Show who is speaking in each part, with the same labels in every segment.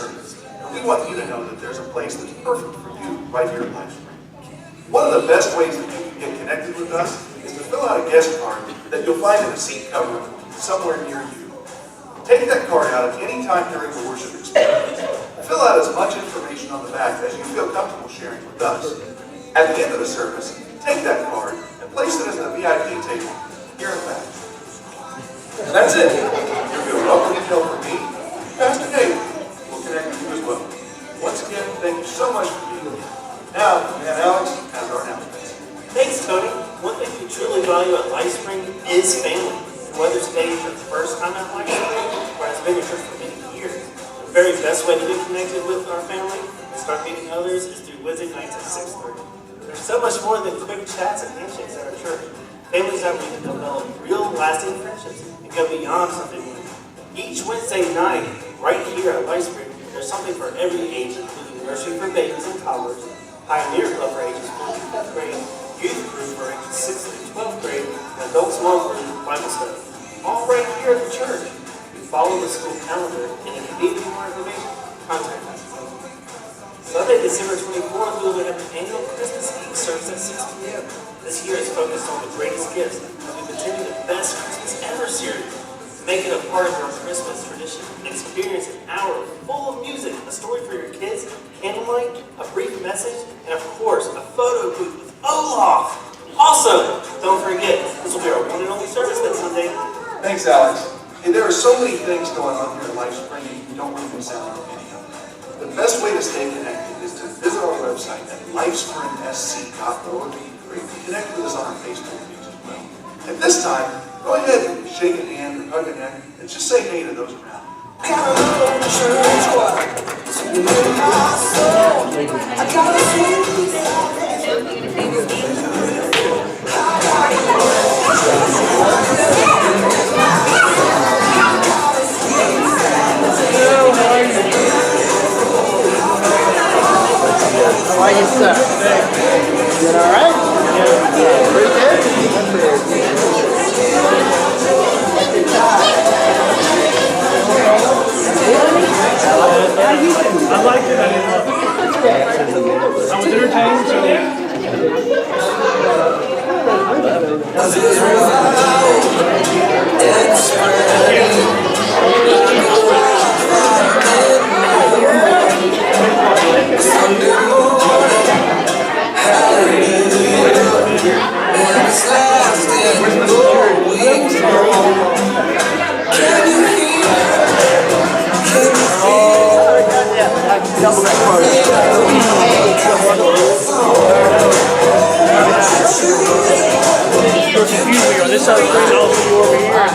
Speaker 1: service, and we want you to know that there's a place that's perfect for you right here at Lifespring. One of the best ways that you can get connected with us is to fill out a guest card that you'll find in a seat cover somewhere near you. Take that card out at any time during the worship experience. Fill out as much information on the back as you feel comfortable sharing with us. At the end of the service, take that card and place it in the VIP table here in the back. And that's it. You'll get a welcome email from me. Pastor Dave will connect with you as well. Once again, thank you so much for being here. Now, we have Alex as our announcements.
Speaker 2: Thanks, Tony. One thing we truly value at Lifespring is family. Whether today is your first time at Lifespring or has been your church for many years, the very best way to get connected with our family and start meeting others is through Wednesday nights at 6:30. There's so much more than quick chats and handshakes at our church. Families that we can develop real lasting friendships and go beyond something new. Each Wednesday night, right here at Lifespring, there's something for every age, including nursery for babies and toddlers, Pioneer Club for ages 4 to 5th grade, Youth Group for ages 6th to 12th grade, and Adult Small Group Bible Study. All right here at the church. You follow the school calendar, and if you need any more information, contact us. Sunday, December 24th, we will have an annual Christmas Eve service at 6 p.m. This year is focused on the greatest gifts, and we continue the Best Christmas Ever series. Make it a part of our Christmas tradition. Experience an hour full of music, a story for your kids, candlelight, a brief message, and of course, a photo booth with Olaf. Also, don't forget, this will be our one and only service that Sunday.
Speaker 1: Thanks, Alex. Hey, there are so many things going on here at Lifespring, and you don't want to miss out on any of them. The best way to stay connected is to visit our website at lifespringsc.org, or you can connect with us on our Facebook page as well. At this time, go ahead and shake a hand or hug a hand and just say hey to those around.
Speaker 3: How are you, sir? You all right? Yeah. Pretty good?
Speaker 4: I liked it. I was entertained.
Speaker 3: Double that part.
Speaker 4: You're confusing me on this side of the screen, also you over here.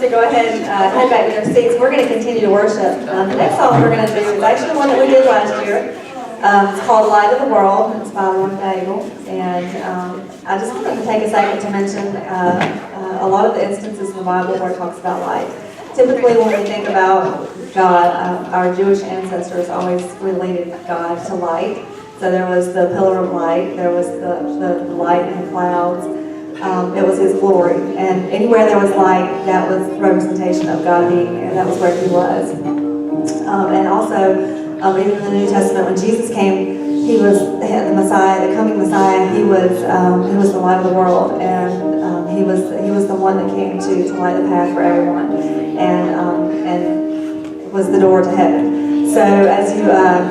Speaker 5: To go ahead and head back to their seats. We're going to continue to worship. The next song we're going to do is actually one that we did last year. It's called Light of the World. It's by Lord Daigle. And I just wanted to take a second to mention a lot of the instances in the Bible where it talks about light. Typically when we think about God, our Jewish ancestors always related God to light. So there was the pillar of light, there was the light in the clouds. It was His glory, and anywhere there was light, that was representation of God being there. That was where He was. And also, even in the New Testament, when Jesus came, He was the Messiah, the coming Messiah. He was the light of the world, and He was the one that came to light the path for everyone, and was the door to heaven. So as you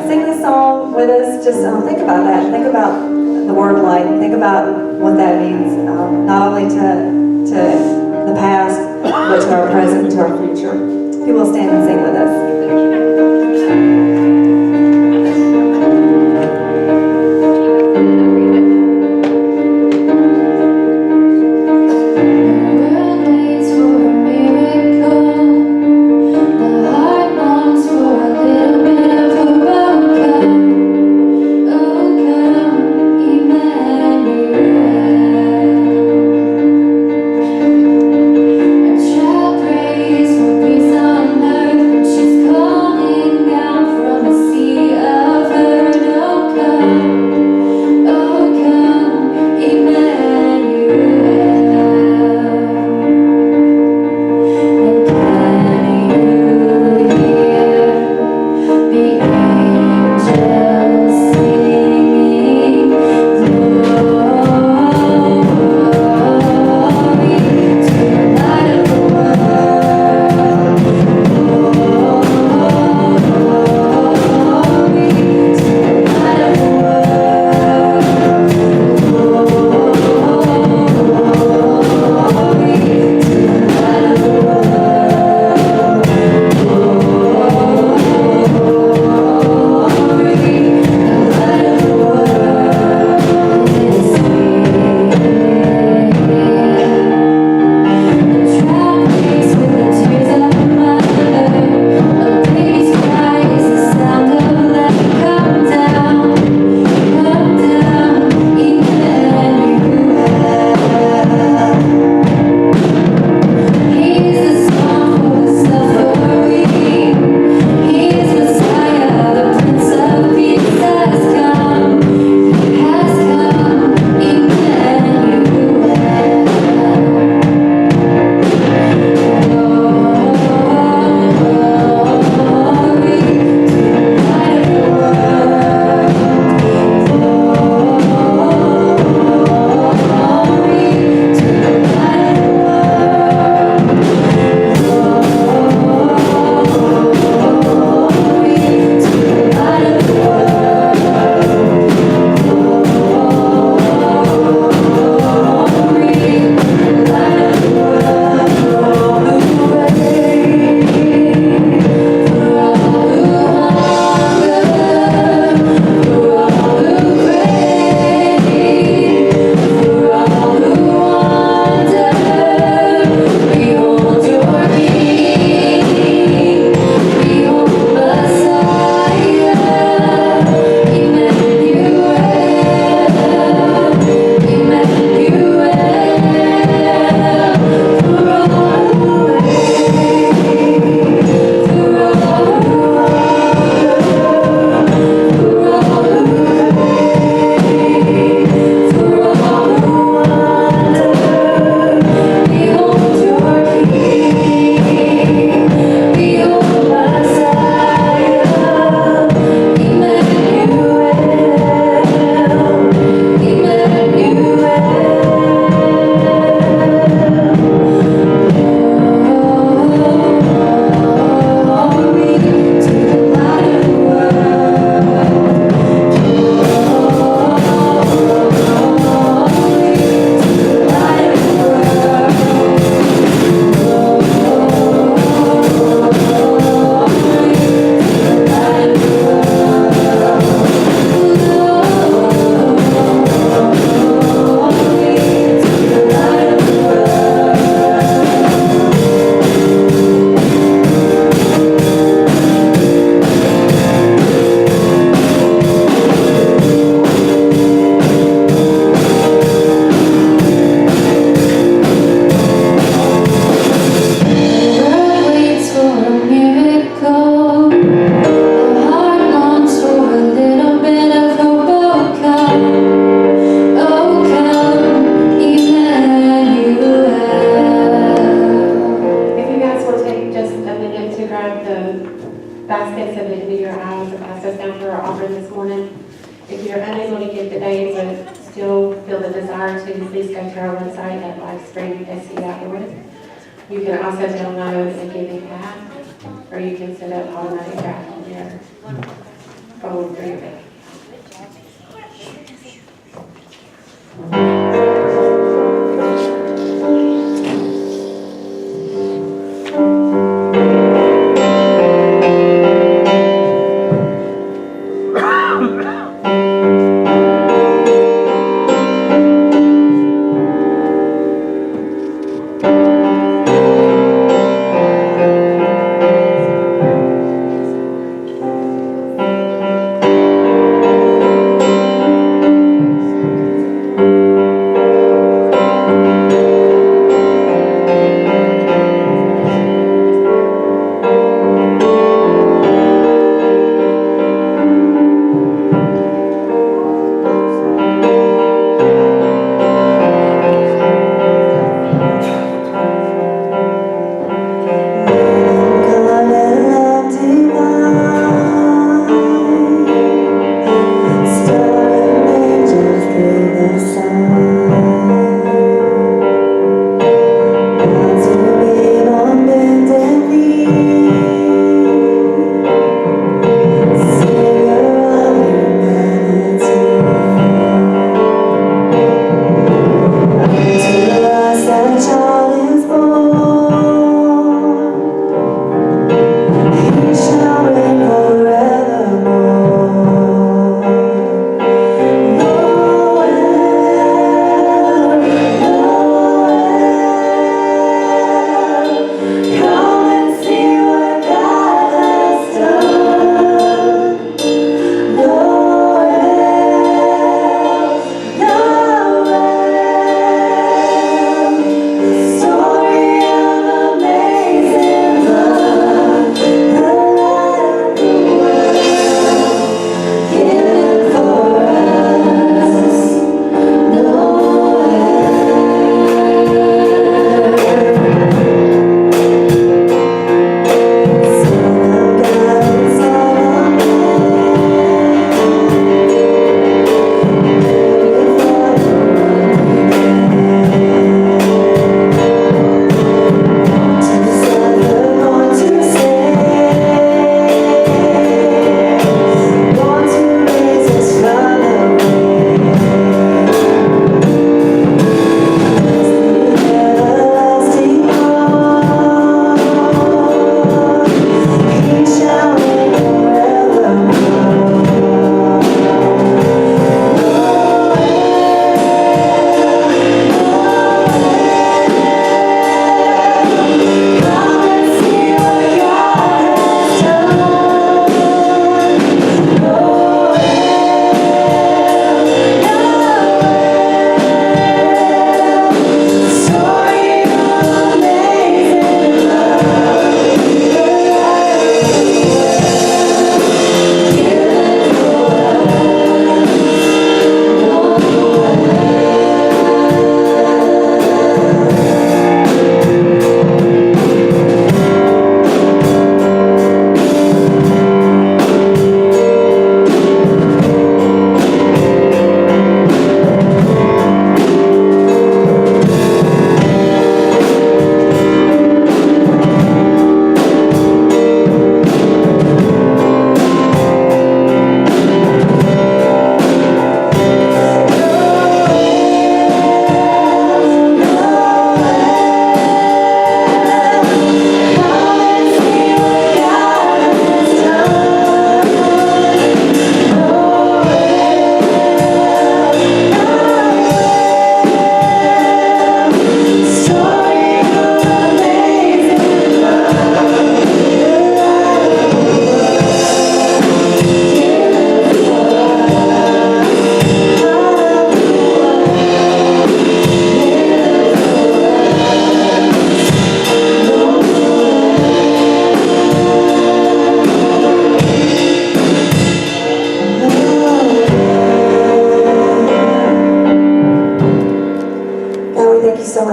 Speaker 5: sing this song with us, just think about that. Think about the word light. Think about what that means, not only to the past, but to our present and to our future. If you will stand and sing with us.
Speaker 6: baskets so that your eyes and pass us down for our offering this morning. If you're unable to give today but still feel the desire to, please go to our website at lifespring12172017A. You can also download a giving app, or you can set up automatic draft on your phone for your bank.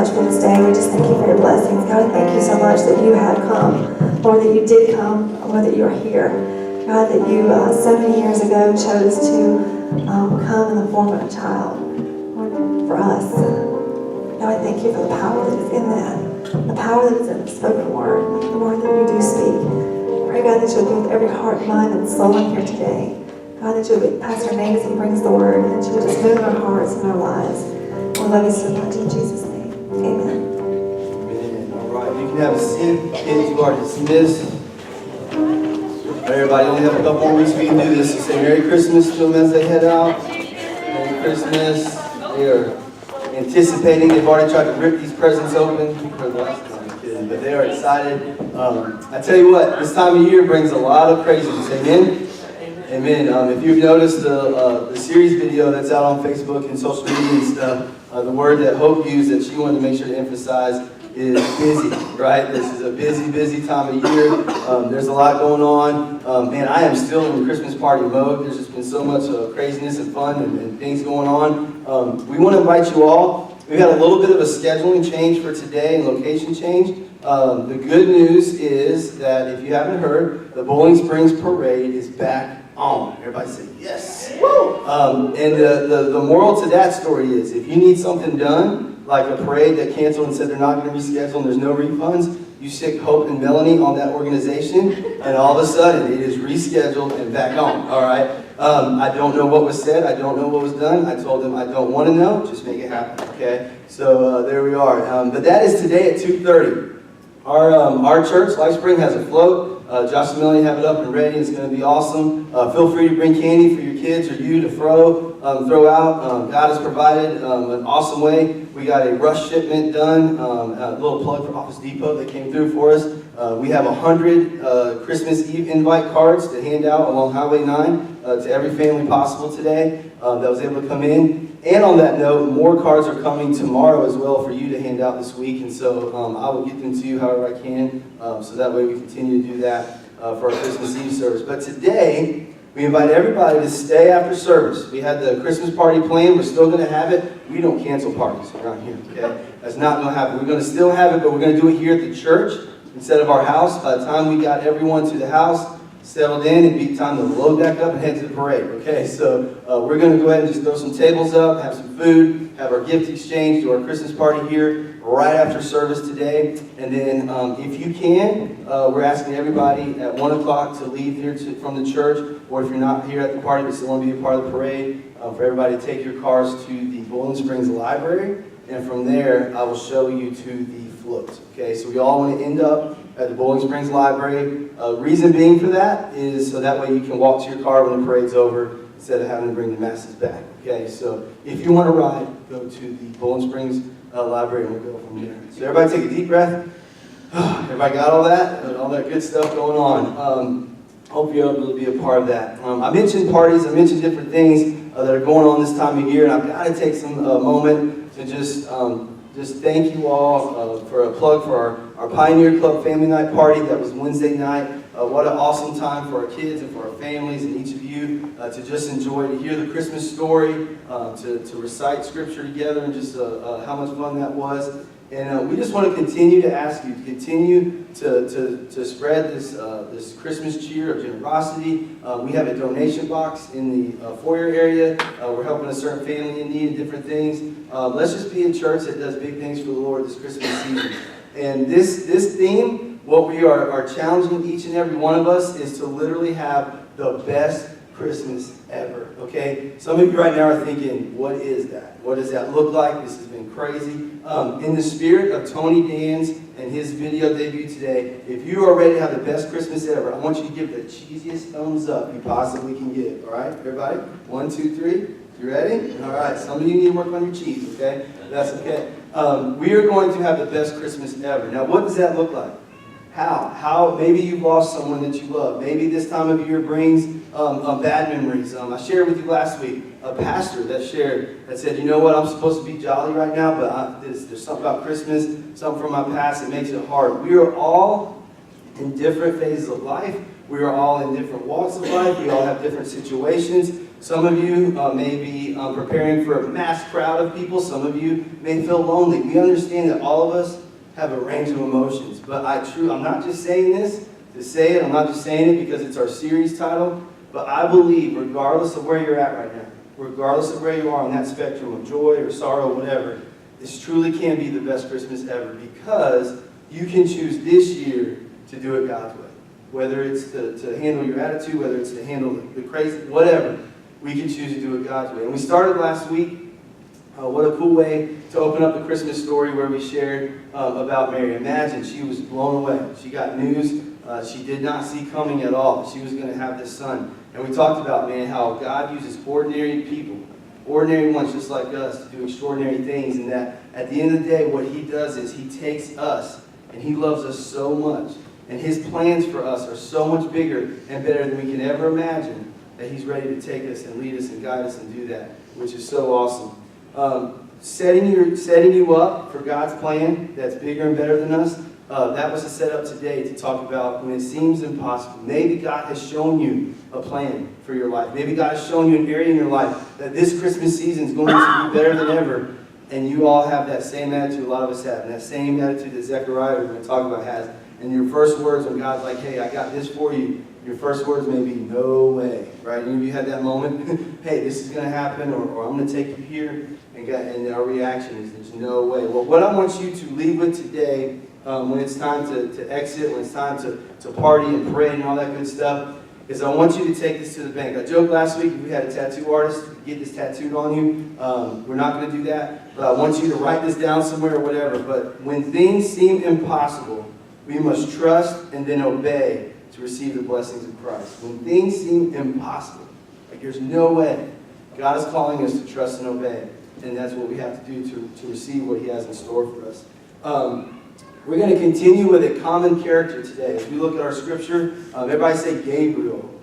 Speaker 5: much for this day. We just thank you for your blessings. God, we thank you so much that you have come. Lord, that you did come. Lord, that you are here. God, that you so many years ago chose to come in the form of a child, Lord, for us. God, I thank you for the power that is in that. The power that is in the spoken word, the word that you do speak. Pray, God, that you'll be with every heart, mind, and soul in here today. God, that you'll be with Pastor Nate as he brings the word, and that you will just move in our hearts and our lives. We love you so much in Jesus' name. Amen.
Speaker 3: Amen. All right, you can have a seat. Kids, you are dismissed. Everybody, only have a couple more weeks we can do this. So say Merry Christmas to them as they head out. Merry Christmas. They are anticipating. They've already tried to rip these presents open for the last time. I'm kidding, but they are excited. I tell you what, this time of year brings a lot of craziness. Amen. Amen. If you've noticed the series video that's out on Facebook and social media and stuff, the word that Hope used that she wanted to make sure to emphasize is busy, right? This is a busy, busy time of year. There's a lot going on. Man, I am still in Christmas party mode. There's just been so much craziness and fun and things going on. We want to invite you all. We've had a little bit of a scheduling change for today and location change. The good news is that if you haven't heard, the Bowling Springs Parade is back on. Everybody say yes. And the moral to that story is if you need something done, like a parade that canceled and said they're not going to reschedule and there's no refunds, you stick Hope and Melanie on that organization, and all of a sudden it is rescheduled and back on. All right. I don't know what was said. I don't know what was done. I told them I don't want to know. Just make it happen. Okay. So there we are. But that is today at 2:30. Our church, Lifespring, has a float. Josh and Melanie have it up and ready. It's going to be awesome. Feel free to bring candy for your kids or you to throw out. God has provided an awesome way. We got a rush shipment done. A little plug for Office Depot that came through for us. We have 100 Christmas Eve invite cards to hand out along Highway 9 to every family possible today that was able to come in. And on that note, more cards are coming tomorrow as well for you to hand out this week. And so I will get them to you however I can. So that way we continue to do that for our Christmas Eve service. But today, we invite everybody to stay after service. We had the Christmas party planned. We're still going to have it. We don't cancel parties around here, okay? That's not going to happen. We're going to still have it, but we're going to do it here at the church instead of our house. By the time we got everyone to the house, settled in, it'd be time to load back up and head to the parade, okay? So we're going to go ahead and just throw some tables up, have some food, have our gift exchange, do our Christmas party here right after service today. And then if you can, we're asking everybody at 1 o'clock to leave here from the church, or if you're not here at the party but still want to be a part of the parade, for everybody to take your cars to the Bowling Springs Library. And from there, I will show you to the float. Okay, so we all want to end up at the Bowling Springs Library. Reason being for that is so that way you can walk to your car when the parade's over instead of having to bring the masses back. Okay, so if you want to ride, go to the Bowling Springs Library and we'll go from there. So everybody take a deep breath. Everybody got all that? All that good stuff going on. Hope you're able to be a part of that. I mentioned parties, I mentioned different things that are going on this time of year, and I've got to take some moment to just thank you all for a plug for our Pioneer Club Family Night Party that was Wednesday night. What an awesome time for our kids and for our families and each of you to just enjoy, to hear the Christmas story, to recite Scripture together, and just how much fun that was. And we just want to continue to ask you to continue to spread this Christmas cheer of generosity. We have a donation box in the foyer area. We're helping a certain family in need and different things. Let's just be a church that does big things for the Lord this Christmas season. And this theme, what we are challenging each and every one of us is to literally have the best Christmas ever, okay? Some of you right now are thinking, what is that? What does that look like? This has been crazy. In the spirit of Tony Dan's and his video debut today, if you are ready to have the best Christmas ever, I want you to give the cheesiest thumbs up you possibly can give, all right? Everybody? 1, 2, 3. You ready? All right. Some of you need to work on your cheese, okay? That's okay. We are going to have the best Christmas ever. Now, what does that look like? How? Maybe you've lost someone that you love. Maybe this time of year brings bad memories. I shared with you last week a pastor that said, you know what, I'm supposed to be jolly right now, but there's something about Christmas, something from my past that makes it hard. We are all in different phases of life. We are all in different walks of life. We all have different situations. Some of you may be preparing for a mass crowd of people. Some of you may feel lonely. We understand that all of us have a range of emotions. But I'm not just saying this to say it. I'm not just saying it because it's our series title. But I believe, regardless of where you're at right now, regardless of where you are on that spectrum of joy or sorrow, whatever, this truly can be the best Christmas ever because you can choose this year to do it God's way. Whether it's to handle your attitude, whether it's to handle the crazy, whatever, we can choose to do it God's way. And we started last week. What a cool way to open up the Christmas story where we shared about Mary. Imagine, she was blown away. She got news she did not see coming at all. She was going to have this son. And we talked about, man, how God uses ordinary people, ordinary ones just like us, to do extraordinary things. And that at the end of the day, what he does is he takes us, and he loves us so much. And his plans for us are so much bigger and better than we can ever imagine, that he's ready to take us and lead us and guide us and do that, which is so awesome. Setting you up for God's plan that's bigger and better than us, that was the setup today to talk about when it seems impossible. Maybe God has shown you a plan for your life. Maybe God has shown you an area in your life that this Christmas season is going to be better than ever. And you all have that same attitude a lot of us have. And that same attitude that Zechariah, we're going to talk about, has. And your first words when God's like, hey, I got this for you, your first words may be, no way. Right? And you had that moment, hey, this is going to happen, or I'm going to take you here. And our reaction is, there's no way. Well, what I want you to leave with today, when it's time to exit, when it's time to party and pray and all that good stuff, is I want you to take this to the bank. I joked last week if we had a tattoo artist get this tattooed on you. We're not going to do that. But I want you to write this down somewhere or whatever. But when things seem impossible, we must trust and then obey to receive the blessings of Christ. When things seem impossible, like there's no way, God is calling us to trust and obey. And that's what we have to do to receive what he has in store for us. We're going to continue with a common character today. As we look at our scripture, everybody say Gabriel.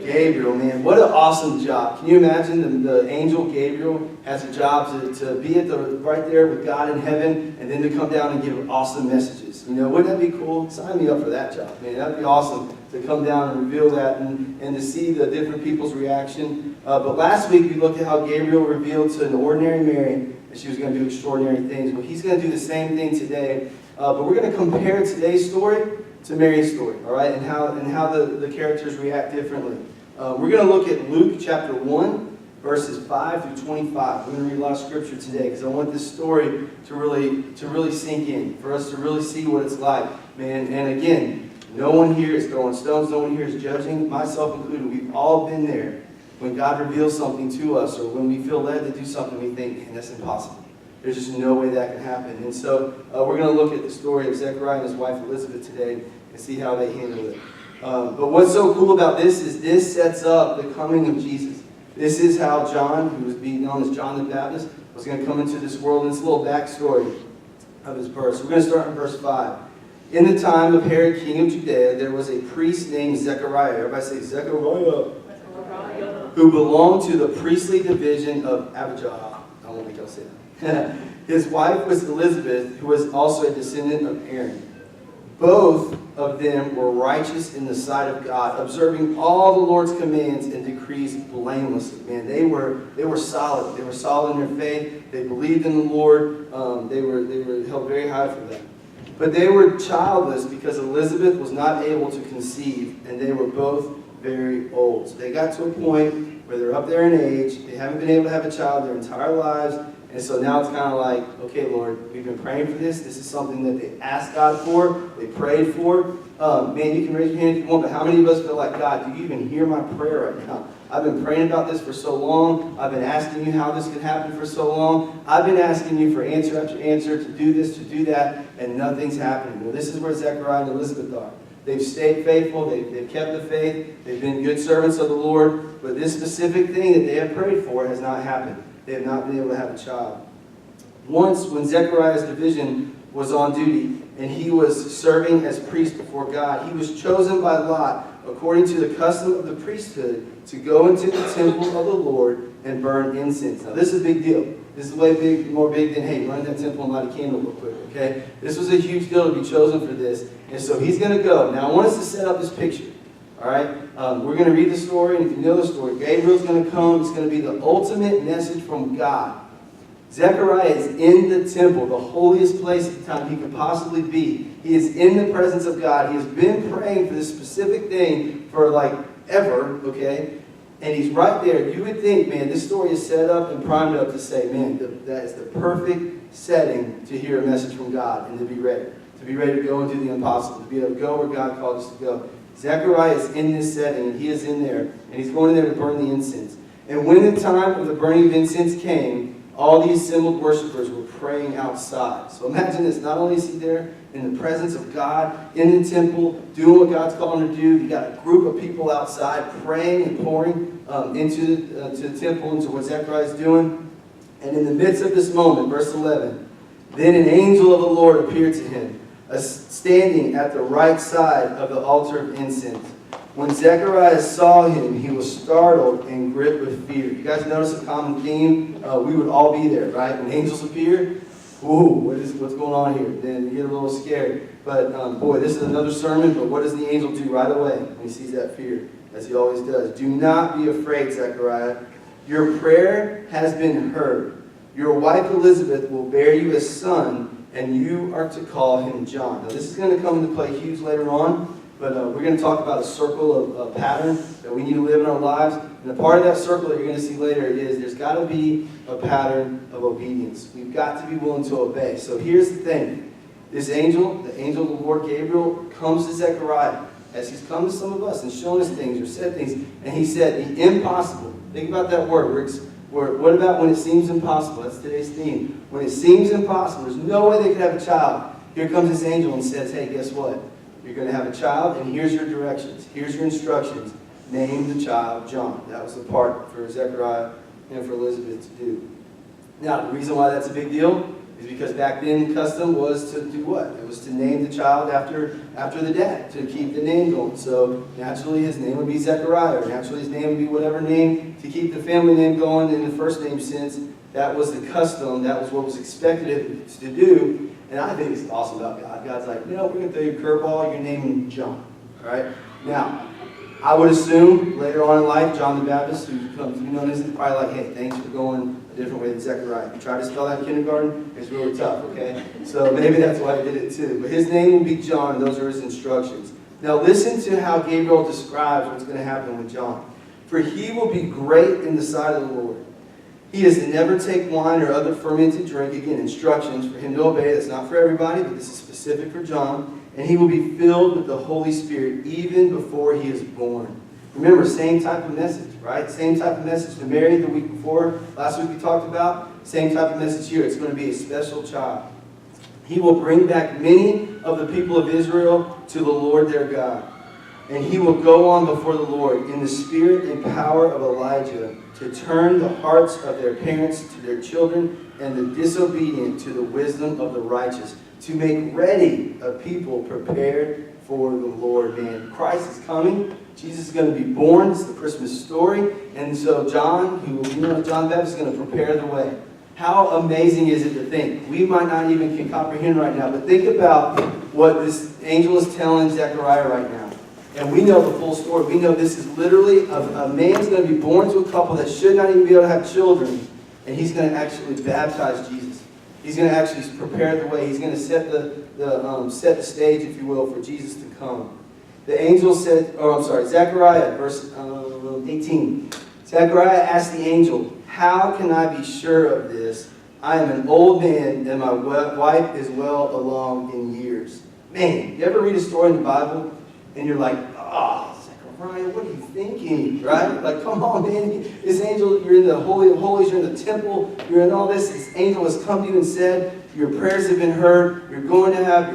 Speaker 3: Gabriel, man, what an awesome job. Can you imagine the angel Gabriel has a job to be right there with God in heaven and then to come down and give awesome messages? You know, wouldn't that be cool? Sign me up for that job, man. That'd be awesome to come down and reveal that and to see the different people's reaction. But last week we looked at how Gabriel revealed to an ordinary Mary that she was going to do extraordinary things. Well, he's going to do the same thing today. But we're going to compare today's story to Mary's story, all right, and how the characters react differently. We're going to look at Luke chapter 1, verses 5 through 25. We're going to read a lot of scripture today because I want this story to really sink in, for us to really see what it's like, man. And again, no one here is throwing stones, no one here is judging, myself included. We've all been there when God reveals something to us or when we feel led to do something, we think, man, that's impossible. There's just no way that can happen. And so we're going to look at the story of Zechariah and his wife Elizabeth today and see how they handle it. But what's so cool about this is this sets up the coming of Jesus. This is how John, who was being known as John the Baptist, was going to come into this world. And it's a little backstory of his birth. So we're going to start in verse 5. In the time of Herod, king of Judea, there was a priest named Zechariah. Everybody say Zechariah. Who belonged to the priestly division of Abijah. I won't make y'all say that. His wife was Elizabeth, who was also a descendant of Aaron. Both of them were righteous in the sight of God, observing all the Lord's commands and decrees blamelessly. Man, they were solid. They were solid in their faith. They believed in the Lord. They were held very high for that. But they were childless because Elizabeth was not able to conceive, and they were both very old. So they got to a point where they're up there in age. They haven't been able to have a child their entire lives. And so now it's kind of like, okay, Lord, we've been praying for this. This is something that they asked God for. They prayed for. Man, you can raise your hand if you want, but how many of us feel like, God, do you even hear my prayer right now? I've been praying about this for so long. I've been asking you how this could happen for so long. I've been asking you for answer after answer to do this, to do that, and nothing's happening. Well, this is where Zechariah and Elizabeth are. They've stayed faithful. They've kept the faith. They've been good servants of the Lord. But this specific thing that they have prayed for has not happened. They have not been able to have a child. Once, when Zechariah's division was on duty, and he was serving as priest before God, he was chosen by lot, according to the custom of the priesthood, to go into the temple of the Lord and burn incense. Now, this is a big deal. This is way big, more big than, hey, run to that temple and light a candle real quick, okay? This was a huge deal to be chosen for this. And so he's going to go. Now, I want us to set up this picture. All All right? We're going to read the story, and if you know the story, Gabriel's going to come. It's going to be the ultimate message from God. Zechariah is in the temple, the holiest place at the time he could possibly be. He is in the presence of God. He has been praying for this specific thing for like ever, okay? And he's right there. You would think, man, this story is set up and primed up to say, man, that is the perfect setting to hear a message from God and to be ready. To be ready to go and do the impossible. To be able to go where God called us to go. Zechariah is in this setting, and he is in there. And he's going in there to burn the incense. And when the time of the burning of incense came, all the assembled worshipers were praying outside. So imagine this. Not only is he there in the presence of God, in the temple, doing what God's calling him to do, you got a group of people outside praying and pouring into the temple, into what Zechariah is doing. And in the midst of this moment, verse 11, then an angel of the Lord appeared to him, standing at the right side of the altar of incense. When Zechariah saw him, he was startled and gripped with fear. You guys notice a common theme? We would all be there, right? When angels appear, ooh, what's going on here? Then you get a little scared. But boy, this is another sermon, but what does the angel do right away when he sees that fear? As he always does. Do not be afraid, Zechariah. Your prayer has been heard. Your wife Elizabeth will bear you a son, and you are to call him John. Now this is going to come into play huge later on. But we're going to talk about a circle of pattern that we need to live in our lives. And a part of that circle that you're going to see later is there's got to be a pattern of obedience. We've got to be willing to obey. So here's the thing. This angel, the angel of the Lord Gabriel, comes to Zechariah as he's come to some of us and shown us things or said things. And he said the impossible. Think about that word. What about when it seems impossible? That's today's theme. When it seems impossible, there's no way they could have a child. Here comes this angel and says, hey, guess what? You're going to have a child, and here's your directions. Here's your instructions. Name the child John. That was the part for Zechariah and for Elizabeth to do. Now, the reason why that's a big deal is because back then custom was to do what? It was to name the child after the dad, to keep the name going. So naturally his name would be Zechariah, or naturally his name would be whatever name to keep the family name going in the first name sense. That was the custom. That was what was expected to do. And I think it's awesome about God. God's like, we're going to throw you a curveball. You're naming John. All right? Now, I would assume later on in life, John the Baptist, who comes to be known as, is probably like, hey, thanks for going a different way than Zechariah. You tried to spell that in kindergarten, it's really tough, okay? So maybe that's why he did it too. But his name will be John, and those are his instructions. Now listen to how Gabriel describes what's going to happen with John. For he will be great in the sight of the Lord. He is to never take wine or other fermented drink. Again, instructions for him to obey. That's not for everybody, but this is specific for John. And he will be filled with the Holy Spirit even before he is born. Remember, same type of message, right? Same type of message to Mary the week before. Last week we talked about. Same type of message here. It's going to be a special child. He will bring back many of the people of Israel to the Lord their God. And he will go on before the Lord in the spirit and power of Elijah to turn the hearts of their parents to their children and the disobedient to the wisdom of the righteous, to make ready a people prepared for the Lord. Man, Christ is coming. Jesus is going to be born. It's the Christmas story. And so John the Baptist is going to prepare the way. How amazing is it to think? We might not even can comprehend right now, but think about what this angel is telling Zechariah right now. And we know the full story. We know this is literally a man's going to be born to a couple that should not even be able to have children. And he's going to actually baptize Jesus. He's going to actually prepare the way. He's going to set the stage, if you will, for Jesus to come. The angel said, Zechariah, verse 18. Zechariah asked the angel, how can I be sure of this? I am an old man and my wife is well along in years. Man, you ever read a story in the Bible and you're like, Zechariah, what are you thinking, right? Like, come on, man. This angel, you're in the Holy of Holies, you're in the temple, you're in all this. This angel has come to you and said, your prayers have been heard, your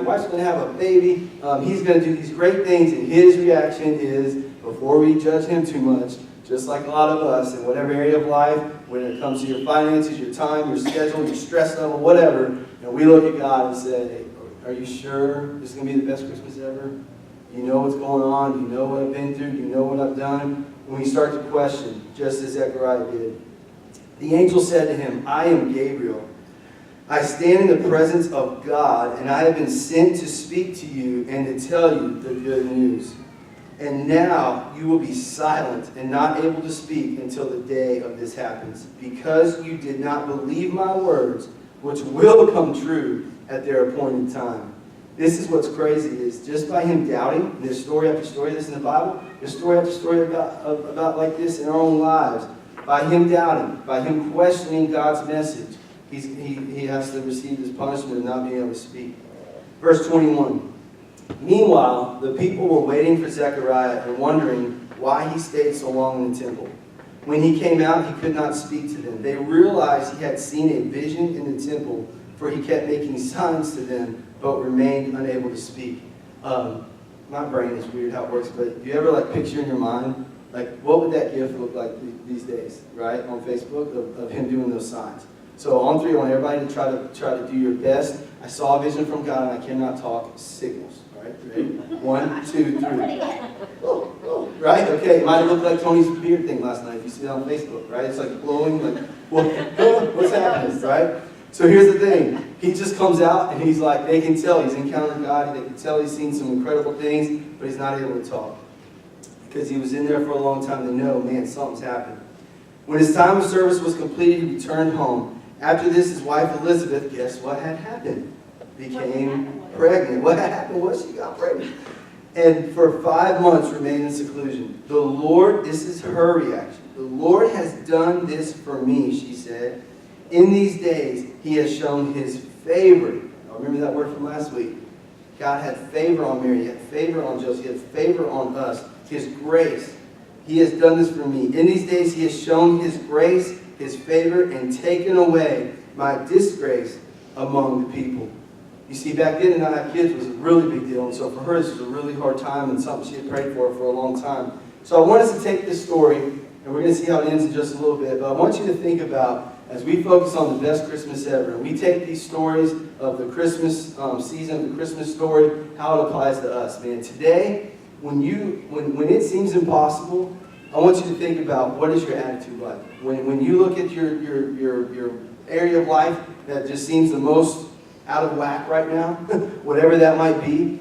Speaker 3: wife's going to have a baby, he's going to do these great things, and his reaction is, before we judge him too much, just like a lot of us, in whatever area of life, when it comes to your finances, your time, your schedule, your stress level, whatever, and we look at God and say, are you sure this is going to be the best Christmas ever? You know what's going on. You know what I've been through. You know what I've done. When we start to question, just as Zechariah did. The angel said to him, I am Gabriel. I stand in the presence of God, and I have been sent to speak to you and to tell you the good news. And now you will be silent and not able to speak until the day of this happens, because you did not believe my words, which will come true at their appointed time. This is what's crazy, is just by him doubting, and there's story after story of this in the Bible, there's story after story about like this in our own lives. By him doubting, by him questioning God's message, he has to receive his punishment of not being able to speak. Verse 21. Meanwhile, the people were waiting for Zechariah and wondering why he stayed so long in the temple. When he came out, he could not speak to them. They realized he had seen a vision in the temple, for he kept making signs to them, but remained unable to speak. My brain is weird how it works, but do you ever like picture in your mind, like what would that gift look like these days, right? On Facebook of him doing those signs. So on 3, I want everybody to try to do your best. I saw a vision from God and I cannot talk signals. Right? Ready? 1, 2, 3. Oh, right? Okay, it might have looked like Tony's beard thing last night. If you see it on Facebook, right? It's like glowing, like, what's happening, right? So here's the thing. He just comes out and he's like, they can tell he's encountered God. They can tell he's seen some incredible things, but he's not able to talk. Because he was in there for a long time. They know, man, something's happened. When his time of service was completed, he returned home. After this, his wife Elizabeth, guess what had happened? Became pregnant. What happened was she got pregnant. And for 5 months remained in seclusion. The Lord, this is her reaction. The Lord has done this for me, she said. In these days, he has shown his favor. I remember that word from last week. God had favor on Mary. He had favor on Joseph. He had favor on us. His grace. He has done this for me. In these days, he has shown his grace, his favor, and taken away my disgrace among the people. You see, back then to not have kids was a really big deal, and so for her this was a really hard time and something she had prayed for a long time. So I want us to take this story, and we're going to see how it ends in just a little bit, but I want you to think about, as we focus on the best Christmas ever, and we take these stories of the Christmas season, the Christmas story, how it applies to us, man. Today, when it seems impossible, I want you to think about, what is your attitude like? When you look at your area of life that just seems the most out of whack right now, whatever that might be,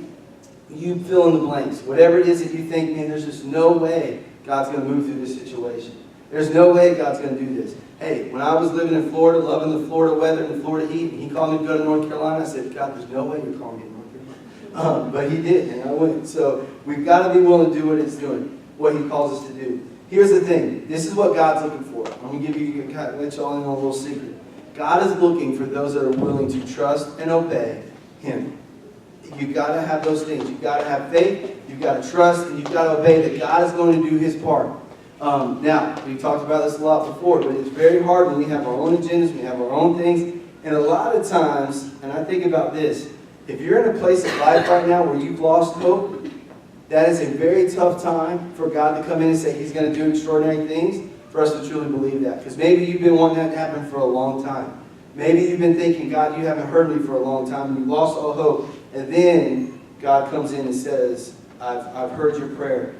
Speaker 3: you fill in the blanks. Whatever it is that you think, man, there's just no way God's going to move through this situation. There's no way God's going to do this. Hey, when I was living in Florida, loving the Florida weather and the Florida heat, and he called me to go to North Carolina, I said, God, there's no way you're calling me to North Carolina. But he did, and I went. So we've got to be willing to do what it's doing, what he calls us to do. Here's the thing. This is what God's looking for. I'm going to give you, let y'all in on a little secret. God is looking for those that are willing to trust and obey him. You've got to have those things. You've got to have faith, you've got to trust, and you've got to obey that God is going to do his part. Now, we've talked about this a lot before, but it's very hard when we have our own agendas, we have our own things, and a lot of times, and I think about this, if you're in a place of life right now where you've lost hope, that is a very tough time for God to come in and say he's going to do extraordinary things, for us to truly believe that. Because maybe you've been wanting that to happen for a long time. Maybe you've been thinking, God, you haven't heard me for a long time, and you've lost all hope. And then God comes in and says, I've heard your prayer.